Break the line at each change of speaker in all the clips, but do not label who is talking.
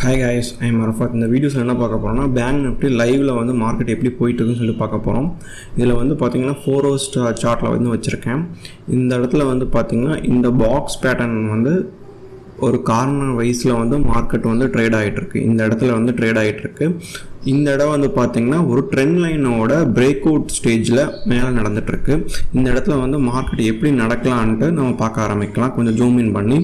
Hi guys, I am Arafat. இந்த வீடியோஸில் என்ன பார்க்க போகிறோம்னா பேங்க் நிஃப்டி லைவில் வந்து மார்க்கெட் எப்படி போயிட்டு இருக்குன்னு சொல்லி பார்க்க போகிறோம். இதில் வந்து பார்த்தீங்கன்னா 4 hours சார்ட்டில் வந்து வச்சுருக்கேன். இந்த இடத்துல வந்து பார்த்தீங்கன்னா இந்த பாக்ஸ் பேட்டர்ன் வந்து ஒரு கார்னர் வைஸில் வந்து மார்க்கெட் வந்து ட்ரேட் ஆகிட்டுருக்கு. இந்த இடத்துல வந்து ட்ரேட் ஆகிட்டுருக்கு. இந்த இடம் வந்து பார்த்திங்கன்னா ஒரு ட்ரெண்ட் லைனோட பிரேக் அவுட் ஸ்டேஜில் மேலே நடந்துகிட்ருக்கு. இந்த இடத்துல வந்து மார்க்கெட் எப்படி நடக்கலான்ட்டு நம்ம பார்க்க ஆரம்பிக்கலாம். கொஞ்சம் ஜூம் இன் பண்ணி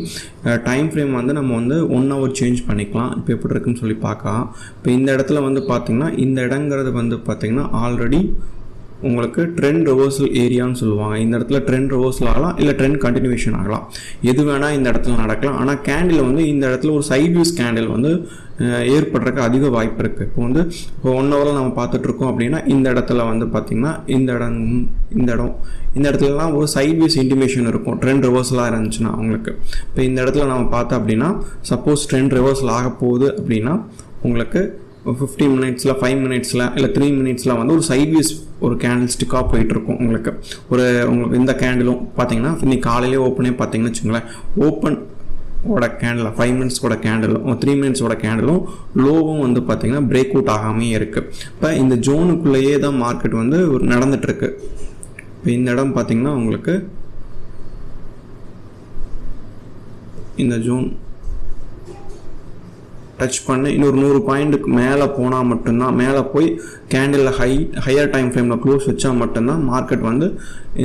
டைம் ஃப்ரேம் வந்து நம்ம வந்து 1 hour சேஞ்ச் பண்ணிக்கலாம். இப்போ எப்படி இருக்குன்னு சொல்லி பார்க்கலாம். இப்போ இந்த இடத்துல வந்து பார்த்திங்கன்னா இந்த இடங்கிறது வந்து பார்த்திங்கன்னா ஆல்ரெடி உங்களுக்கு ட்ரெண்ட் ரிவர்சல் ஏரியான்னு சொல்லுவாங்க. இந்த இடத்துல ட்ரெண்ட் ரிவர்சல் ஆகலாம், இல்லை ட்ரெண்ட் கண்டினியூஷன் ஆகலாம், எது வேணால் இந்த இடத்துல நடக்கலாம். ஆனால் கேண்டில் வந்து இந்த இடத்துல ஒரு சைட்வேஸ் கேண்டில் வந்து ஏற்படுறதுக்கு அதிக வாய்ப்பு இருக்குது. இப்போ 1 hour நம்ம பார்த்துட்ருக்கோம் அப்படின்னா இந்த இடத்துல வந்து பார்த்திங்கன்னா இந்த இடத்துலலாம் ஒரு சைட்வேஸ் இன்டிமேஷன் இருக்கும் ட்ரெண்ட் ரிவர்சலாக இருந்துச்சுன்னா உங்களுக்கு. இப்போ இந்த இடத்துல நம்ம பார்த்தோம் அப்படின்னா சப்போஸ் ட்ரெண்ட் ரிவர்சல் ஆக போகுது அப்படின்னா உங்களுக்கு 15 minutesல 5 minutesல இல்லை 3 minutesல வந்து ஒரு சைட்வேஸ் ஒரு கேண்டில் ஸ்டிக்காக போயிட்டுருக்கும். உங்களுக்கு இந்த கேண்டிலும் பார்த்தீங்கன்னா இன்னைக்கு காலையிலே ஓப்பனே பார்த்தீங்கன்னு வச்சுங்களேன், ஓப்பன் ஓட கேண்டில் 5 minutes கேண்டிலும் 3 minutes கேண்டிலும் லோவும் வந்து பார்த்தீங்கன்னா பிரேக் அவுட் ஆகாமே இருக்குது. இப்போ இந்த ஜோனுக்குள்ளேயே தான் மார்க்கெட் வந்து நடந்துகிட்ருக்கு. இப்போ இந்த இடம் பார்த்தீங்கன்னா உங்களுக்கு இந்த ஜோன் டச் பண்ணி இன்னொரு 100 பாயிண்ட்டுக்கு மேலே போனால் மட்டும்தான், மேலே போய் கேண்டில் ஹையர் டைம் ஃப்ரேமில் க்ளோஸ் வச்சா மட்டும்தான் மார்க்கெட் வந்து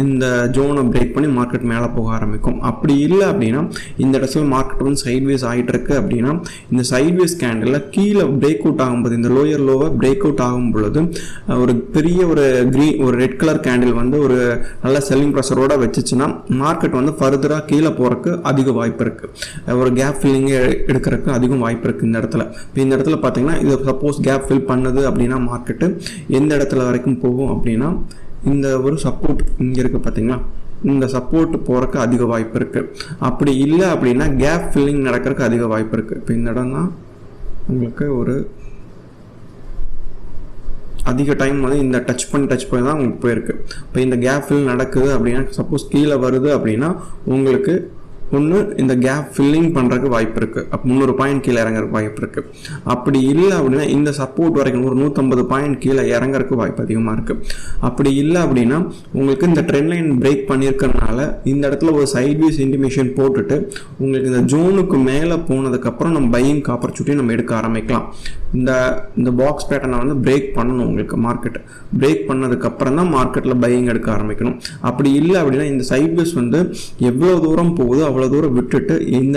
இந்த ஜோனை பிரேக் பண்ணி மார்க்கெட் மேலே போக ஆரம்பிக்கும். அப்படி இல்லை அப்படின்னா இந்த இடத்துல மார்க்கெட் வந்து சைட்வேஸ் ஆகிட்டு இருக்கு அப்படின்னா இந்த சைட்வேஸ் கேண்டில் கீழே பிரேக் அவுட் ஆகும்போது இந்த லோயர் லோவை பிரேக் அவுட் ஆகும் பொழுது ஒரு பெரிய ஒரு ரெட் கலர் கேண்டில் வந்து ஒரு நல்ல செல்லிங் ப்ரெஷரோட வச்சுச்சுன்னா மார்க்கெட் வந்து ஃபர்தராக கீழே போகிறதுக்கு அதிக வாய்ப்பு இருக்குது. ஒரு கேப் ஃபில்லிங்கே எடுக்கிறதுக்கு அதிகம் வாய்ப்பு இருக்குது இந்த இடத்துல. இப்போ இந்த இடத்துல பார்த்தீங்கன்னா இது சப்போஸ் கேப் ஃபில் பண்ணுது அப்படின்னா மார்க்கெட்டு எந்த இடத்துல வரைக்கும் போகும் அப்படின்னா இந்த ஒரு சப்போர்ட் இங்கே இருக்குது பார்த்தீங்களா, இந்த சப்போர்ட் போகிறதுக்கு அதிக வாய்ப்பு இருக்குது. அப்படி இல்லை அப்படின்னா கேப் ஃபில்லிங் நடக்கிறதுக்கு அதிக வாய்ப்பு இருக்குது. இப்போ இந்த இடம் தான் உங்களுக்கு ஒரு அதிக டைம் வந்து இந்த டச் பண்ணி தான் உங்களுக்கு போயிருக்கு. இப்போ இந்த கேப் ஃபில் நடக்குது அப்படின்னா சப்போஸ் கீழே வருது அப்படின்னா உங்களுக்கு ஒன்று இந்த கேப் ஃபில்லிங் பண்ணுறதுக்கு வாய்ப்பு இருக்குது. அப்போ 300 பாயிண்ட் கீழே இறங்குறதுக்கு வாய்ப்பு இருக்குது. அப்படி இல்லை அப்படின்னா இந்த சப்போர்ட் வரைக்கும் ஒரு 150 பாயிண்ட் கீழே இறங்குறதுக்கு வாய்ப்பு அதிகமாக இருக்குது. அப்படி இல்லை அப்படின்னா உங்களுக்கு இந்த ட்ரெண்ட் லைன் பிரேக் பண்ணியிருக்கிறதுனால இந்த இடத்துல ஒரு சைட்வேஸ் இன்டிமேஷன் போட்டுட்டு உங்களுக்கு இந்த ஜோனுக்கு மேலே போனதுக்கப்புறம் நம்ம பையிங் ஆப்பர்ச்சுனிட்டி நம்ம எடுக்க ஆரம்பிக்கலாம். இந்த பாக்ஸ் பேட்டர்னை வந்து பிரேக் பண்ணணும். உங்களுக்கு மார்க்கெட் பிரேக் பண்ணதுக்கப்புறம் தான் மார்க்கெட்டில் பையிங் எடுக்க ஆரம்பிக்கணும். அப்படி இல்லை அப்படின்னா இந்த சைட்வேஸ் வந்து எவ்வளோ தூரம் போகுதோ அவ்வளோ தூரம் விட்டுட்டு எந்த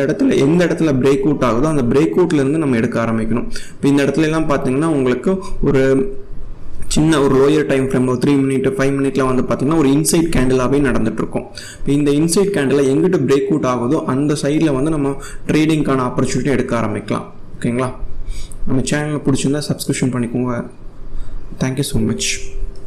இடத்துல பிரேக் அவுட் ஆகுதோ அந்த பிரேக் அவுட்லேருந்து நம்ம எடுக்க ஆரம்பிக்கணும். இப்போ இந்த இடத்துல எல்லாம் பார்த்தீங்கன்னா உங்களுக்கு ஒரு சின்ன ஒரு லோயர் டைம் ஃப்ரேம் ஒரு 3 minute 5 minute வந்து பார்த்தீங்கன்னா ஒரு இன்சைட் கேண்டிலாகவே நடந்துட்டுருக்கும். இப்போ இந்த இன்சைட் கேண்டில் எங்கிட்ட பிரேக் அவுட் ஆகுதோ அந்த சைடில் வந்து நம்ம ட்ரேடிங்கான ஆப்பர்ச்சுனிட்டி எடுக்க ஆரம்பிக்கலாம். ஓகேங்களா? நம்ம சேனலில் பிடிச்சிருந்தா சப்ஸ்கிரிப்ஷன் பண்ணிக்கோங்க. Thank you so much.